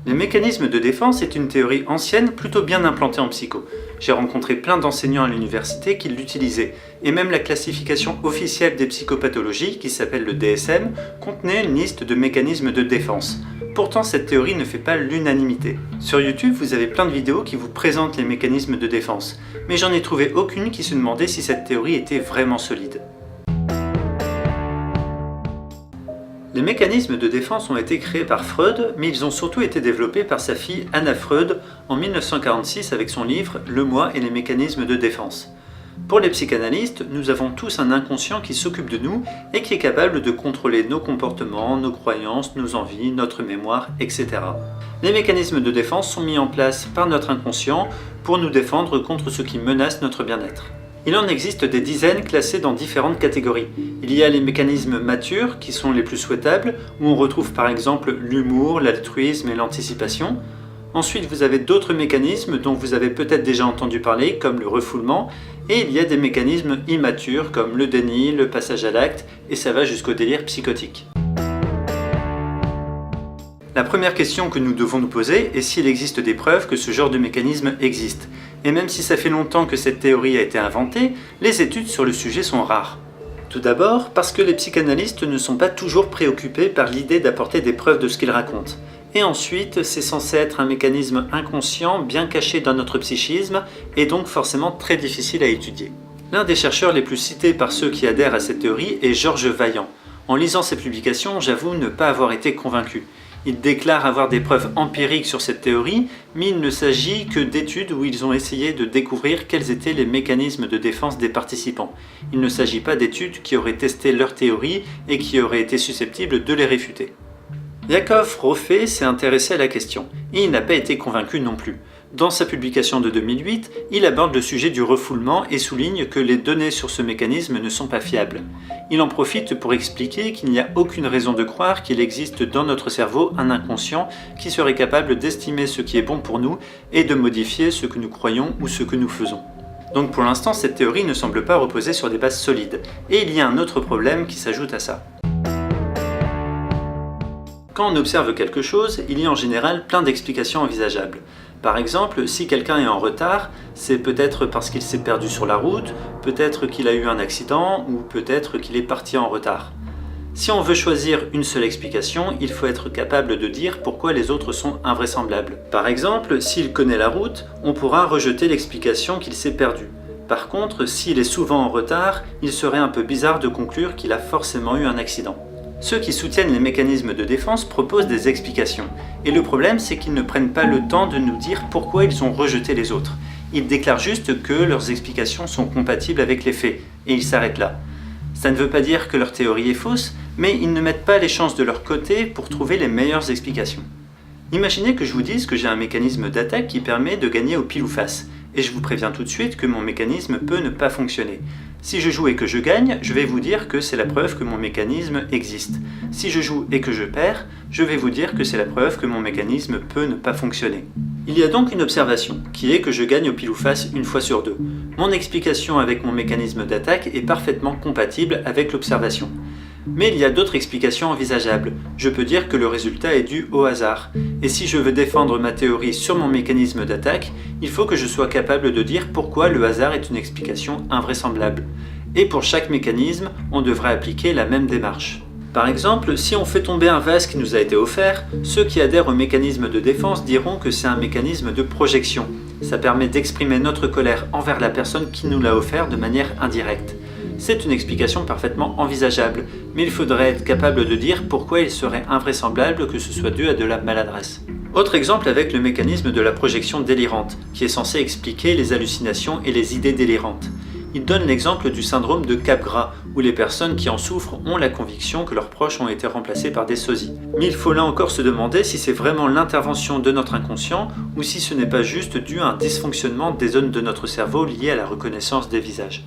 Les mécanismes de défense est une théorie ancienne plutôt bien implantée en psycho. J'ai rencontré plein d'enseignants à l'université qui l'utilisaient, et même la classification officielle des psychopathologies, qui s'appelle le DSM, contenait une liste de mécanismes de défense. Pourtant, cette théorie ne fait pas l'unanimité. Sur YouTube, vous avez plein de vidéos qui vous présentent les mécanismes de défense, mais j'en ai trouvé aucune qui se demandait si cette théorie était vraiment solide. Les mécanismes de défense ont été créés par Freud, mais ils ont surtout été développés par sa fille Anna Freud en 1946 avec son livre « Le moi et les mécanismes de défense ». Pour les psychanalystes, nous avons tous un inconscient qui s'occupe de nous et qui est capable de contrôler nos comportements, nos croyances, nos envies, notre mémoire, etc. Les mécanismes de défense sont mis en place par notre inconscient pour nous défendre contre ce qui menace notre bien-être. Il en existe des dizaines classés dans différentes catégories. Il y a les mécanismes matures, qui sont les plus souhaitables, où on retrouve par exemple l'humour, l'altruisme et l'anticipation. Ensuite, vous avez d'autres mécanismes dont vous avez peut-être déjà entendu parler, comme le refoulement, et il y a des mécanismes immatures, comme le déni, le passage à l'acte, et ça va jusqu'au délire psychotique. La première question que nous devons nous poser est s'il existe des preuves que ce genre de mécanisme existe. Et même si ça fait longtemps que cette théorie a été inventée, les études sur le sujet sont rares. Tout d'abord, parce que les psychanalystes ne sont pas toujours préoccupés par l'idée d'apporter des preuves de ce qu'ils racontent. Et ensuite, c'est censé être un mécanisme inconscient bien caché dans notre psychisme et donc forcément très difficile à étudier. L'un des chercheurs les plus cités par ceux qui adhèrent à cette théorie est Georges Vaillant. En lisant ses publications, j'avoue ne pas avoir été convaincu. Il déclare avoir des preuves empiriques sur cette théorie, mais il ne s'agit que d'études où ils ont essayé de découvrir quels étaient les mécanismes de défense des participants. Il ne s'agit pas d'études qui auraient testé leur théorie et qui auraient été susceptibles de les réfuter. Yakov Roffé s'est intéressé à la question, et il n'a pas été convaincu non plus. Dans sa publication de 2008, il aborde le sujet du refoulement et souligne que les données sur ce mécanisme ne sont pas fiables. Il en profite pour expliquer qu'il n'y a aucune raison de croire qu'il existe dans notre cerveau un inconscient qui serait capable d'estimer ce qui est bon pour nous et de modifier ce que nous croyons ou ce que nous faisons. Donc pour l'instant, cette théorie ne semble pas reposer sur des bases solides. Et il y a un autre problème qui s'ajoute à ça. Quand on observe quelque chose, il y a en général plein d'explications envisageables. Par exemple, si quelqu'un est en retard, c'est peut-être parce qu'il s'est perdu sur la route, peut-être qu'il a eu un accident ou peut-être qu'il est parti en retard. Si on veut choisir une seule explication, il faut être capable de dire pourquoi les autres sont invraisemblables. Par exemple, s'il connaît la route, on pourra rejeter l'explication qu'il s'est perdu. Par contre, s'il est souvent en retard, il serait un peu bizarre de conclure qu'il a forcément eu un accident. Ceux qui soutiennent les mécanismes de défense proposent des explications. Et le problème, c'est qu'ils ne prennent pas le temps de nous dire pourquoi ils ont rejeté les autres. Ils déclarent juste que leurs explications sont compatibles avec les faits, et ils s'arrêtent là. Ça ne veut pas dire que leur théorie est fausse, mais ils ne mettent pas les chances de leur côté pour trouver les meilleures explications. Imaginez que je vous dise que j'ai un mécanisme d'attaque qui permet de gagner au pile ou face. Et je vous préviens tout de suite que mon mécanisme peut ne pas fonctionner. Si je joue et que je gagne, je vais vous dire que c'est la preuve que mon mécanisme existe. Si je joue et que je perds, je vais vous dire que c'est la preuve que mon mécanisme peut ne pas fonctionner. Il y a donc une observation, qui est que je gagne au pile ou face une fois sur deux. Mon explication avec mon mécanisme d'attaque est parfaitement compatible avec l'observation. Mais il y a d'autres explications envisageables. Je peux dire que le résultat est dû au hasard. Et si je veux défendre ma théorie sur mon mécanisme d'attaque, il faut que je sois capable de dire pourquoi le hasard est une explication invraisemblable. Et pour chaque mécanisme, on devrait appliquer la même démarche. Par exemple, si on fait tomber un vase qui nous a été offert, ceux qui adhèrent au mécanisme de défense diront que c'est un mécanisme de projection. Ça permet d'exprimer notre colère envers la personne qui nous l'a offert de manière indirecte. C'est une explication parfaitement envisageable, mais il faudrait être capable de dire pourquoi il serait invraisemblable que ce soit dû à de la maladresse. Autre exemple avec le mécanisme de la projection délirante, qui est censé expliquer les hallucinations et les idées délirantes. Il donne l'exemple du syndrome de Capgras, où les personnes qui en souffrent ont la conviction que leurs proches ont été remplacés par des sosies. Mais il faut là encore se demander si c'est vraiment l'intervention de notre inconscient, ou si ce n'est pas juste dû à un dysfonctionnement des zones de notre cerveau liées à la reconnaissance des visages.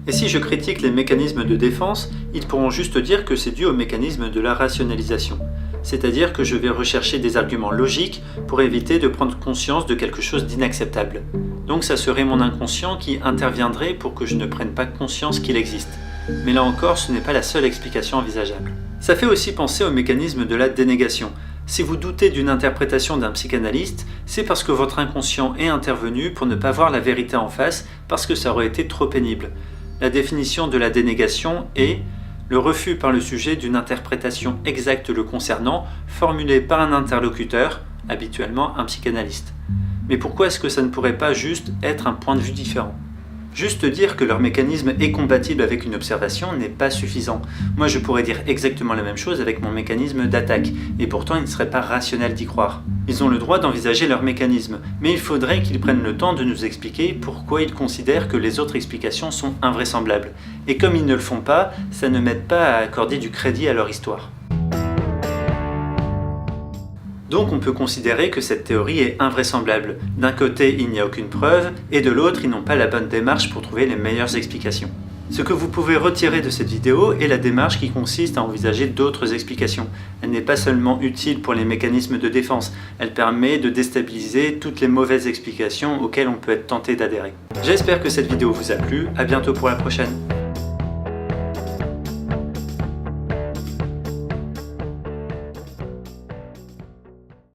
Et si je critique les mécanismes de défense, ils pourront juste dire que c'est dû au mécanisme de la rationalisation. C'est-à-dire que je vais rechercher des arguments logiques pour éviter de prendre conscience de quelque chose d'inacceptable. Donc ça serait mon inconscient qui interviendrait pour que je ne prenne pas conscience qu'il existe. Mais là encore, ce n'est pas la seule explication envisageable. Ça fait aussi penser au mécanisme de la dénégation. Si vous doutez d'une interprétation d'un psychanalyste, c'est parce que votre inconscient est intervenu pour ne pas voir la vérité en face, parce que ça aurait été trop pénible. La définition de la dénégation est le refus par le sujet d'une interprétation exacte le concernant, formulée par un interlocuteur, habituellement un psychanalyste. Mais pourquoi est-ce que ça ne pourrait pas juste être un point de vue différent ? Juste dire que leur mécanisme est compatible avec une observation n'est pas suffisant. Moi je pourrais dire exactement la même chose avec mon mécanisme d'attaque, et pourtant il ne serait pas rationnel d'y croire. Ils ont le droit d'envisager leur mécanisme, mais il faudrait qu'ils prennent le temps de nous expliquer pourquoi ils considèrent que les autres explications sont invraisemblables. Et comme ils ne le font pas, ça ne m'aide pas à accorder du crédit à leur histoire. Donc on peut considérer que cette théorie est invraisemblable. D'un côté, il n'y a aucune preuve, et de l'autre, ils n'ont pas la bonne démarche pour trouver les meilleures explications. Ce que vous pouvez retirer de cette vidéo est la démarche qui consiste à envisager d'autres explications. Elle n'est pas seulement utile pour les mécanismes de défense, elle permet de déstabiliser toutes les mauvaises explications auxquelles on peut être tenté d'adhérer. J'espère que cette vidéo vous a plu, à bientôt pour la prochaine.